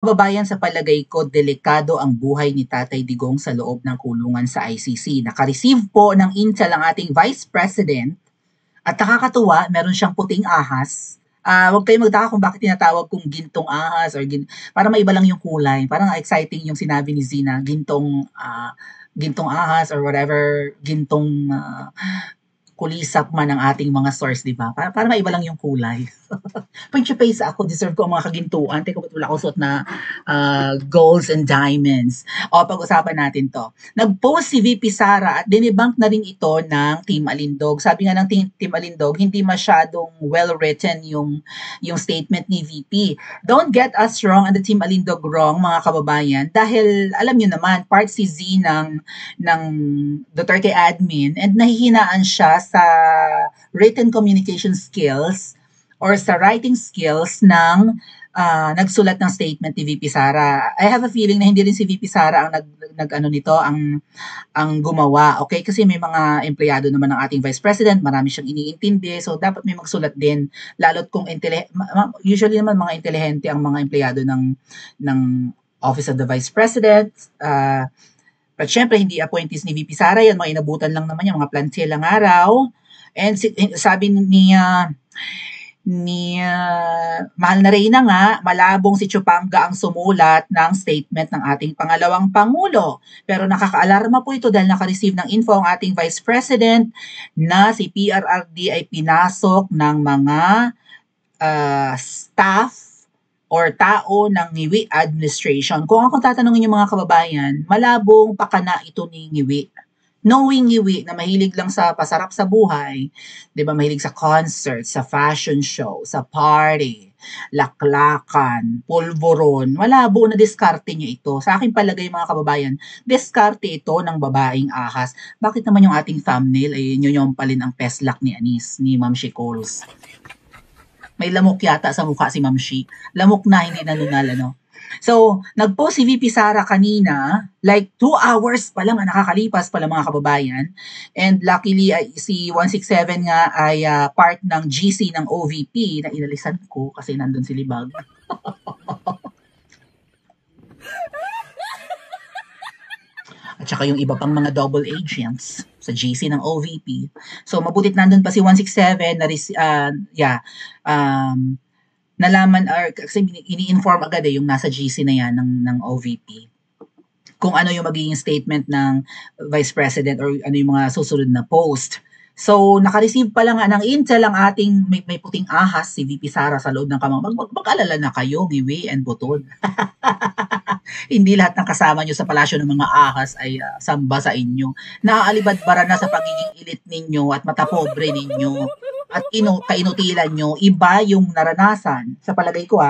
Kababayan, sa palagay ko, delikado ang buhay ni Tatay Digong sa loob ng kulungan sa ICC. Naka-receive po ng intel ang ating Vice President at nakakatuwa, meron siyang puting ahas. Huwag kayong magtaka kung bakit tinatawag kong gintong ahas or para maiba lang yung kulay. Parang exciting yung sinabi ni Zina, gintong ahas or whatever, gintong kulisap man ng ating mga source, di ba? Para maiba lang yung kulay. Punch face ako, deserve ko ang mga kagintuan. Teka, ba't wala akong suot na golds and diamonds? O, pag-usapan natin to. Nag-post si VP Sara at dinebunk na rin ito ng Team Alindog. Sabi nga ng Team Alindog, hindi masyadong well-written yung statement ni VP. Don't get us wrong and the Team Alindog wrong, mga kababayan, dahil alam nyo naman, part si Z ng Duterte admin and nahihinaan siya sa written communication skills or sa writing skills ng nagsulat ng statement ni VP Sara. I have a feeling na hindi rin si VP Sara ang ang gumawa, okay? Kasi may mga empleyado naman ng ating Vice President, marami siyang iniintindi, so dapat may magsulat din, lalo't kung usually naman mga intelihente ang mga empleyado ng Office of the Vice President. But syempre, hindi appointees ni VP Sara yan, mga inabutan lang naman yan, mga plantilang araw. And sabi ni Mahal na Reyna nga, malabong si Chupanga ang sumulat ng statement ng ating pangalawang Pangulo. Pero nakakaalarma po ito dahil naka-receive ng info ang ating Vice President na si PRRD ay pinasok ng mga staff or tao ng Ngiwi administration. Kung ako tatanungin yung mga kababayan, malabong pakana ito ni Ngiwi. Knowing Ngiwi na mahilig lang sa pasarap sa buhay, 'di ba, mahilig sa concert, sa fashion show, sa party, laklakan, pulburon, malabo na diskarte niya ito. Sa akin palagay, mga kababayan, diskarte ito ng babaeng ahas. Bakit naman yung ating thumbnail ay nyonyompalin ang peslak ni Anis, ni Ma'am Shikols? May lamok yata sa mukha si Ma'am Shi. Lamok na, hindi nanunal, ano? So, nag-post si VP Sara kanina, like 2 hours pa lang, nakakalipas pala, mga kababayan. And luckily, si 167 nga ay part ng GC ng OVP na inalisan ko kasi nandun si Libag. At saka yung iba pang mga double agents sa GC ng OVP. So, mabutit nandun pa si 167 na nalaman or kasi ini-inform agad yung nasa GC na yan ng OVP kung ano yung magiging statement ng Vice President or ano yung mga susunod na post. So, naka-receive pa lang nga ng intel ang ating may puting ahas si VP Sara sa loob ng kamang. Mag-alala na kayo, Ngiwi and Butod. Hindi lahat ng kasama nyo sa palasyo ng mga ahas ay samba sa inyo. Naaalibadbara na sa pagiging elit ninyo at matapobre ninyo at kainutilan nyo. Iba yung naranasan. Sa palagay ko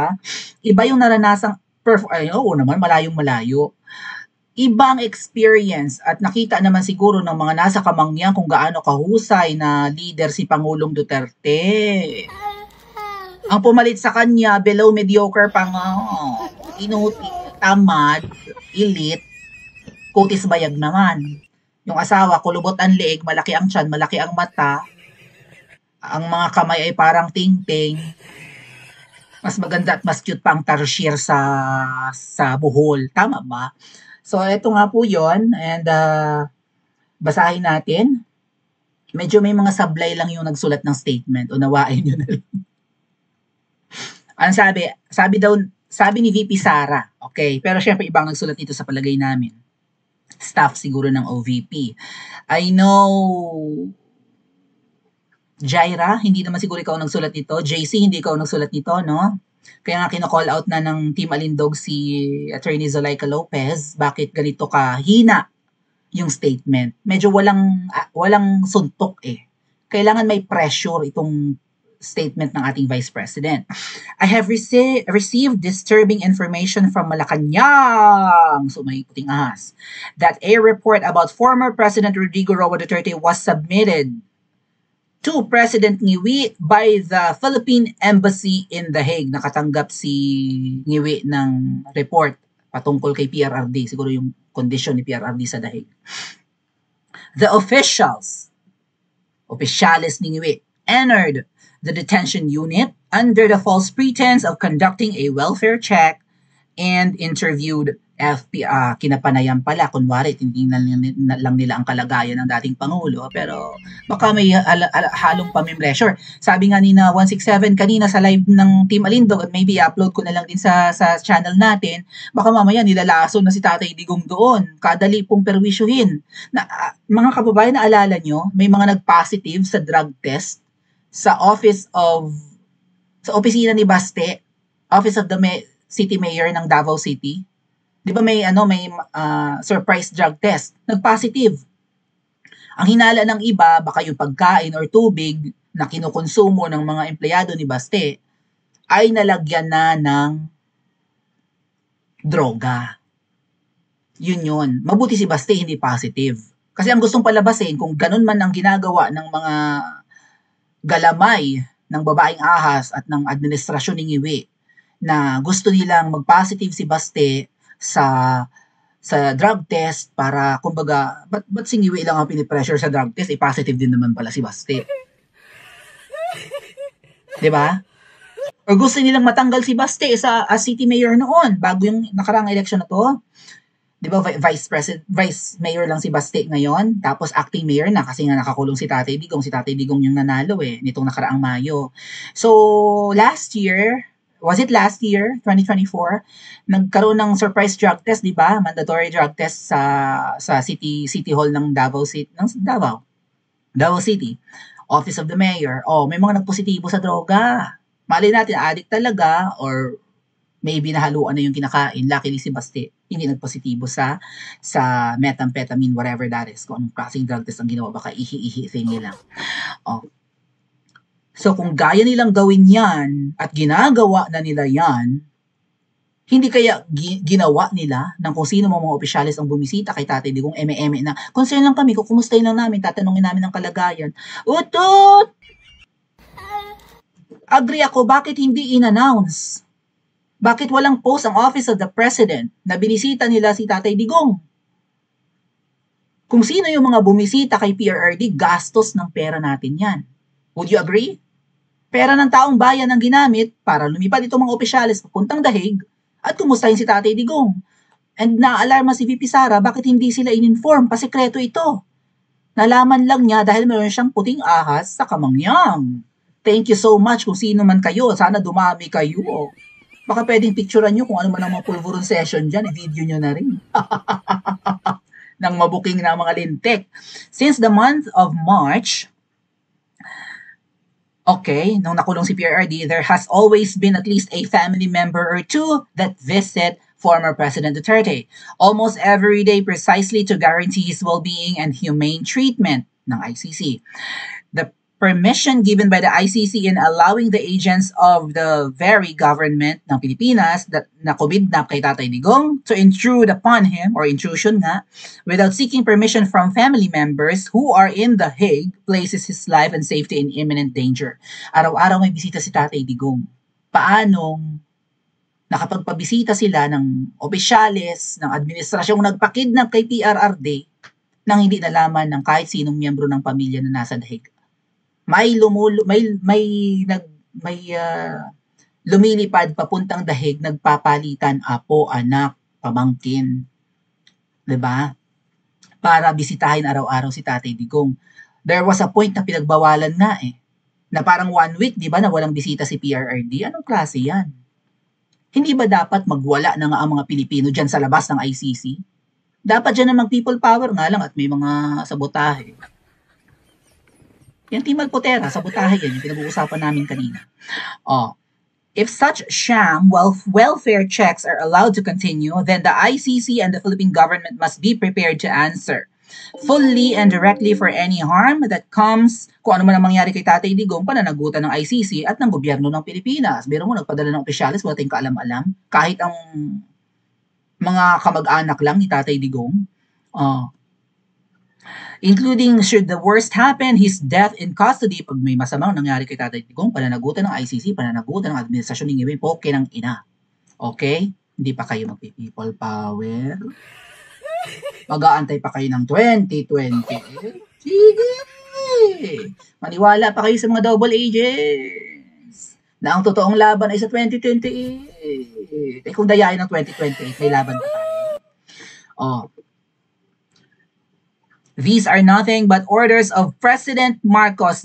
iba yung naranasang oo naman, malayong malayo. Ibang experience at nakita naman siguro ng mga nasa kamangyan kung gaano kahusay na leader si Pangulong Duterte. Ang pumalit sa kanya, below mediocre pa nga. Tamad, elite, kutis bayag naman. Yung asawa, kulubot ang leeg, malaki ang tiyan, malaki ang mata. Ang mga kamay ay parang tingting. Mas maganda at mas cute pa ang tarsier sa buhol. Tama ba? So, ito nga po yon. And basahin natin. Medyo may mga sablay lang yung nagsulat ng statement. Unawain nyo na lang. Ang sabi ni VP Sara, okay, pero syempre ibang nagsulat dito sa palagay namin. Staff siguro ng OVP. I know, Jaira, hindi naman siguro ikaw nagsulat nito. JC, hindi ikaw nagsulat nito, no? Kaya nga kino-call out na ng Team Alindog si Attorney Zulaika Lopez, bakit ganito kahina yung statement. Medyo walang suntok eh. Kailangan may pressure itong statement ng ating Vice President. I have received disturbing information from Malacanang, so may puting ahas, that a report about former President Rodrigo Roa Duterte was submitted to President Ngiwi by the Philippine Embassy in The Hague. Nakatanggap si Ngiwi ng report patungkol kay PRRD. Siguro yung condition ni PRRD sa The Hague. The officials ni Ngiwi entered the detention unit under the false pretense of conducting a welfare check and interviewed kinapanayam pala, kunwari, hindi lang nila ang kalagayan ng dating Pangulo, pero baka may halong pamimleasure. Sabi nga ni na 167 kanina sa live ng Team Alindog, at maybe upload ko na lang din sa channel natin, baka mamaya nilalaso na si Tatay Digong doon, kadali pong perwisyuhin. Mga kababayan, naalala nyo, may mga nag-positive sa drug test sa opisina ni Baste, Office of the City Mayor ng Davao City. 'Di ba may surprise drug test, nag-positive. Ang hinala ng iba, baka yung pagkain or tubig na kinukonsumo ng mga empleyado ni Baste ay nalagyan na ng droga. Yun. Mabuti si Baste hindi positive. Kasi ang gustong palabasin, kung ganun man ang ginagawa ng mga galamay ng babaeng ahas at ng administrasyon ni Ngiwi, na gusto nilang mag-positive si Baste sa drug test para, kumbaga, ba't si Ngiwi lang ang pinipressure sa drug test, positive din naman pala si Baste. Diba? O gusto nilang matanggal si Baste as city mayor noon, bago yung nakaraang election na to. Diba, vice mayor lang si Baste ngayon, tapos acting mayor na kasi nga nakakulong si Tatay Digong. Si Tatay Digong yung nanalo nitong nakaraang Mayo. So, last year, 2024, nagkaroon ng surprise drug test, di ba? Mandatory drug test sa City Hall ng Davao City, Davao City, Office of the Mayor. May mga nagpositibo sa droga. Malay natin, addict talaga, or maybe nahaluan na yung kinakain. Luckily si Baste, hindi nagpositibo sa methamphetamine, whatever that is. Kung anong klaseng drug test ang ginawa, baka ihi-ihi thingy lang. So kung gaya nilang gawin yan at ginagawa na nila yan, hindi kaya ginawa nila ng kung sino mga opisyalis ang bumisita kay Tatay Digong, eme-eme na, concern lang kami, kukumustahin lang namin, tatanungin namin ang kalagayan. Utut! Agree ako, bakit hindi in-announce? Bakit walang post ang Office of the President na binisita nila si Tatay Digong? Kung sino yung mga bumisita kay PRRD, gastos ng pera natin yan. Would you agree? Pera ng taong bayan ang ginamit para lumipad itong mga opisyalis papuntang Dahig at kumustahin si Tatay Digong. And naalarma si VP Sara, bakit hindi sila in-inform? Pasikreto ito. Nalaman lang niya dahil meron siyang puting ahas sa Kamangyang. Thank you so much kung sino man kayo. Sana dumami kayo. Baka pwedeng picturean nyo kung ano man ang mga pulveron session dyan. I-video nyo na rin. Nang mabuking na mga lintik. Since the month of March, nung nakulong si PRRD, there has always been at least a family member or two that visit former President Duterte, almost every day precisely to guarantee his well-being and humane treatment ng ICC. The permission given by the ICC in allowing the agents of the very government ng Pilipinas that nakubidnap kay Tatay Digong to intrude upon him, or intrusion nga, without seeking permission from family members who are in The Hague places his life and safety in imminent danger. Araw-araw may bisita si Tatay Digong. Paanong nakapagpabisita sila ng opisyalis, ng administrasyong nagpakidnap kay PRRD nang hindi nalaman ng kahit sinong miyembro ng pamilya na nasa The Hague? May lumilipad papuntang Dahig, nagpapalitan, apo, anak, pamangkin. 'Di ba? Para bisitahin araw-araw si Tatay Digong. There was a point na pinagbawalan nga na parang 1 week, 'di ba, na walang bisita si PRRD. Anong klase 'yan? Hindi ba dapat magwala na nga ang mga Pilipino diyan sa labas ng ICC? Dapat diyan na mag-people power nga lang at may mga sabotahe. Yan, Team Alpotera, sabotahe yan, yung pinag-uusapan namin kanina. If such sham welfare checks are allowed to continue, then the ICC and the Philippine government must be prepared to answer fully and directly for any harm that comes, kung ano man ang mangyari kay Tatay Digong, pananagutan ng ICC at ng gobyerno ng Pilipinas. Biro mo, nagpadala ng opisyalis, wala tayong kaalam-alam, kahit ang mga kamag-anak lang ni Tatay Digong. Including should the worst happen, his death in custody, pag may masamang nangyari kay Tatay Digong, pananagutan ng ICC, pananagutan ng administrasyon ng Ngiwi, poke ng ina. Okay? Hindi pa kayo magpi-people power. Mag-aantay pa kayo ng 2020. Sige! Maniwala pa kayo sa mga double agents. Na ang totoong laban ay sa 2028. Eh kung dayain ng 2028, may laban pa tayo. Oh. These are nothing but orders of President Marcos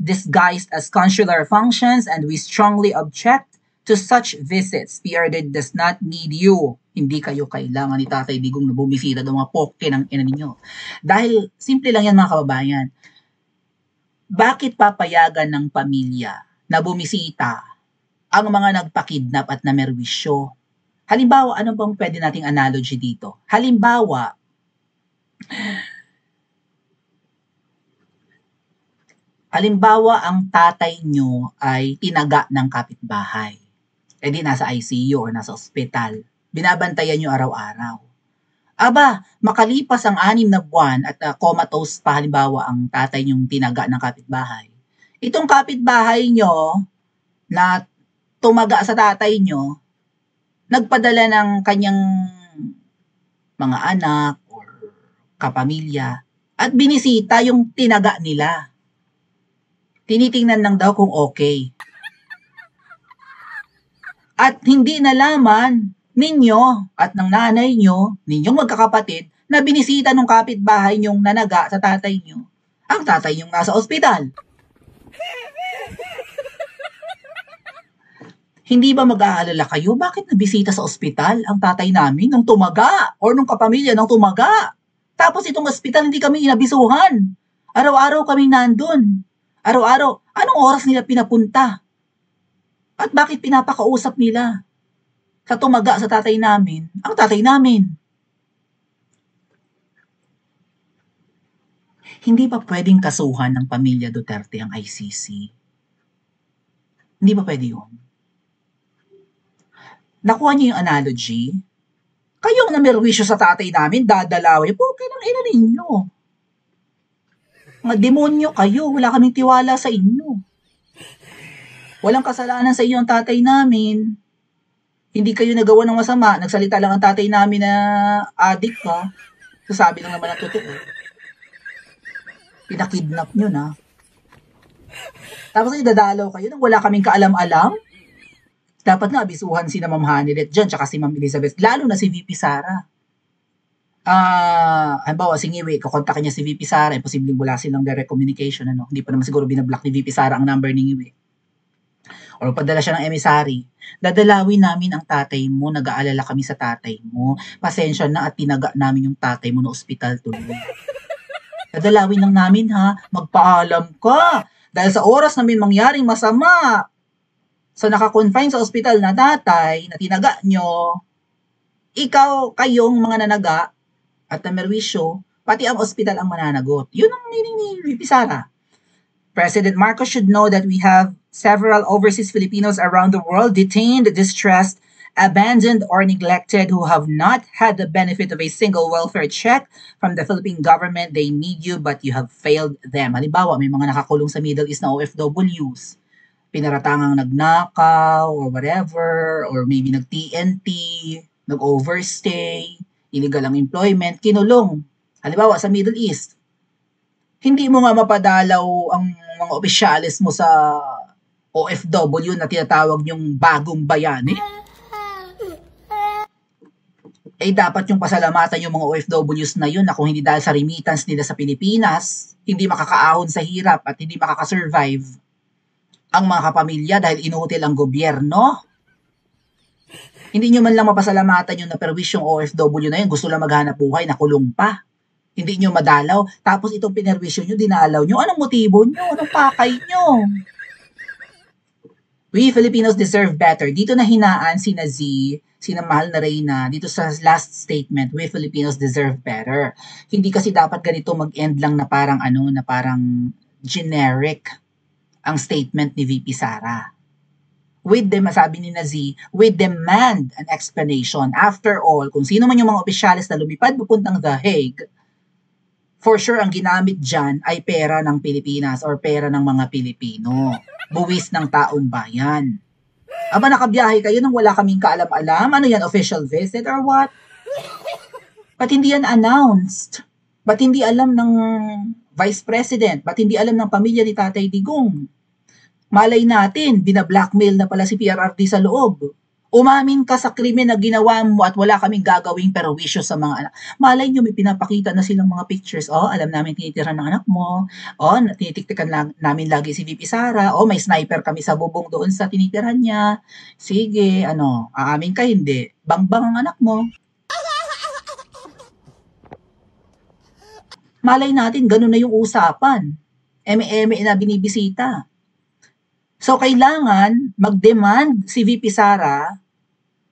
disguised as consular functions, and we strongly object to such visits. PRD does not need you. Hindi kayo kailangan ni Tatay Digong na bumisita ng mga poke ng ina ninyo. Dahil, simple lang yan mga kababayan. Bakit papayagan ng pamilya na bumisita ang mga nagpakidnap at namerwisyo? Halimbawa, ano bang pwede nating analogy dito? Halimbawa, ang tatay nyo ay tinaga ng kapitbahay. E di nasa ICU or nasa ospital. Binabantayan nyo araw-araw. Aba, makalipas ang 6 na buwan at comatose pa halimbawa ang tatay nyong tinaga ng kapitbahay. Itong kapitbahay nyo na tumaga sa tatay nyo, nagpadala ng kanyang mga anak or kapamilya at binisita yung tinaga nila. Tinitingnan lang daw kung okay. At hindi nalaman ninyo at ng nanay nyo, ninyong magkakapatid, na binisita ng kapitbahay nyong nanaga sa tatay nyo, ang tatay nyong nasa ospital. Hindi ba mag-aalala kayo? Bakit nabisita sa ospital ang tatay namin nung tumaga or nung kapamilya nung tumaga? Tapos itong ospital hindi kami inabisuhan. Araw-araw kami nandun. Araw-araw, anong oras nila pinapunta? At bakit pinapakausap nila? Sa tumaga sa tatay namin, ang tatay namin. Hindi ba pwedeng kasuhan ng pamilya Duterte ang ICC? Hindi ba pwede yun? Nakuha niyo yung analogy? Kayong namerwisyo sa tatay namin, dadalawin, okay lang ina ninyo. Mga demonyo kayo, wala kaming tiwala sa inyo. Walang kasalanan sa iyo ang tatay namin. Hindi kayo nagawa ng masama, nagsalita lang ang tatay namin na addict ka. Sasabi lang naman ang totoo. Pinakidnap nyo na. Tapos ay dadalaw kayo nang wala kaming kaalam-alam. Dapat nga abisuhan si na Ma'am Hanilet dyan, tsaka si Ma'am Elizabeth, lalo na si VP Sara. Halimbawa, si Ngiwi, kukontakin niya si VP Sara, imposibleng wala silang direct communication, ano? Hindi pa naman siguro binablock ni VP Sara ang number ni Ngiwi. Or padala siya ng emissary. Dadalawin namin ang tatay mo, nag-aalala kami sa tatay mo. Pasensya na at tinaga namin yung tatay mo na ospital tuloy. Dadalawin lang namin ha, magpaalam ka. Dahil sa oras namin mangyaring masama, sa naka-confine sa ospital na tatay na tinaga nyo, kayong mga nanaga at namerwisyo, pati ang ospital ang mananagot. Yun ang meaning ni VP Sara. President Marcos should know that we have several overseas Filipinos around the world detained, distressed, abandoned, or neglected who have not had the benefit of a single welfare check from the Philippine government. They need you but you have failed them. Halimbawa, may mga nakakulong sa Middle East na OFWs. Pinaratangang nagnakaw or whatever, or maybe nag-TNT, nag-overstay, illegal ang employment, kinulong. Halimbawa, sa Middle East. Hindi mo nga mapadalaw ang mga opisyalis mo sa OFW na tinatawag yung bagong bayani. Eh dapat yung pasalamatan yung mga OFWs na yun na kung hindi dahil sa remittance nila sa Pilipinas, hindi makakaahon sa hirap at hindi makakasurvive ang mga kapamilya dahil inuutil ang gobyerno. Hindi nyo man lang mapasalamatan yung naperwisyong OFW na yun, gusto lang maghanap buhay, nakulong pa. Hindi nyo madalaw, tapos itong pinerwisyo nyo, dinalaw nyo. Anong motibo nyo? Anong pakay nyo? We Filipinos deserve better. Dito na hinaan si Z, si Mahal na Reyna, dito sa last statement, we Filipinos deserve better. Hindi kasi dapat ganito mag-end lang na parang generic ang statement ni VP Sara. Sabi ni Z, we demand an explanation. After all, kung sino man yung mga opisyalis na lumipad papuntang The Hague, for sure ang ginamit dyan ay pera ng Pilipinas or pera ng mga Pilipino. Buwis ng taong bayan. Aba, nakabiyahe kayo nang wala kaming kaalam-alam? Ano yan, official visit or what? Ba't hindi yan announced? Ba't hindi alam ng Vice President? Ba't hindi alam ng pamilya ni Tatay Digong? Malay natin, bina-blackmail na pala si PRRD sa loob. Umamin ka sa krimen na ginawa mo at wala kaming gagawing perwisyo sa mga anak. Malay nyo, may pinapakita na silang mga pictures. Oh, alam namin tinitira ng anak mo. Oh, tinitiktikan namin lagi si VP Sara. Oh, may sniper kami sa bubong doon sa tinitiran niya. Sige, aamin ka hindi. Bangbang ang anak mo. Malay natin, ganun na yung usapan. Eme-eme na binibisita. So, kailangan mag-demand si VP Sara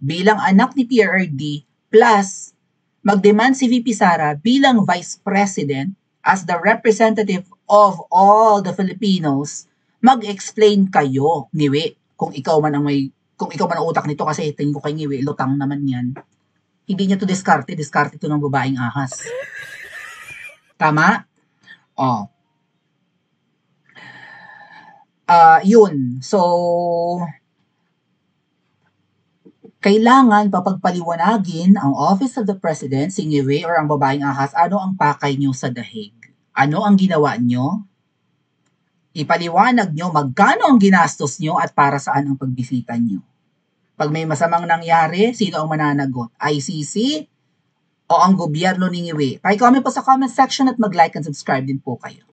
bilang anak ni PRRD plus mag-demand si VP Sara bilang Vice President as the representative of all the Filipinos, mag-explain kayo, Ngiwi, kung ikaw man ang utak nito kasi tingin ko kay Ngiwi, lutang naman yan. Hindi niya to diskarte to ng babaeng ahas. Tama? Oh. Yun. So, kailangan papagpaliwanagin ang Office of the President, si Ngiwi or ang babaeng ahas, ano ang pakay nyo sa dahig? Ano ang ginawa nyo? Ipaliwanag nyo magkano ang ginastos nyo at para saan ang pagbisita nyo. Pag may masamang nangyari, sino ang mananagot? ICC o ang gobyerno ni Ngiwi? Paki-comment po sa comment section at mag-like and subscribe din po kayo.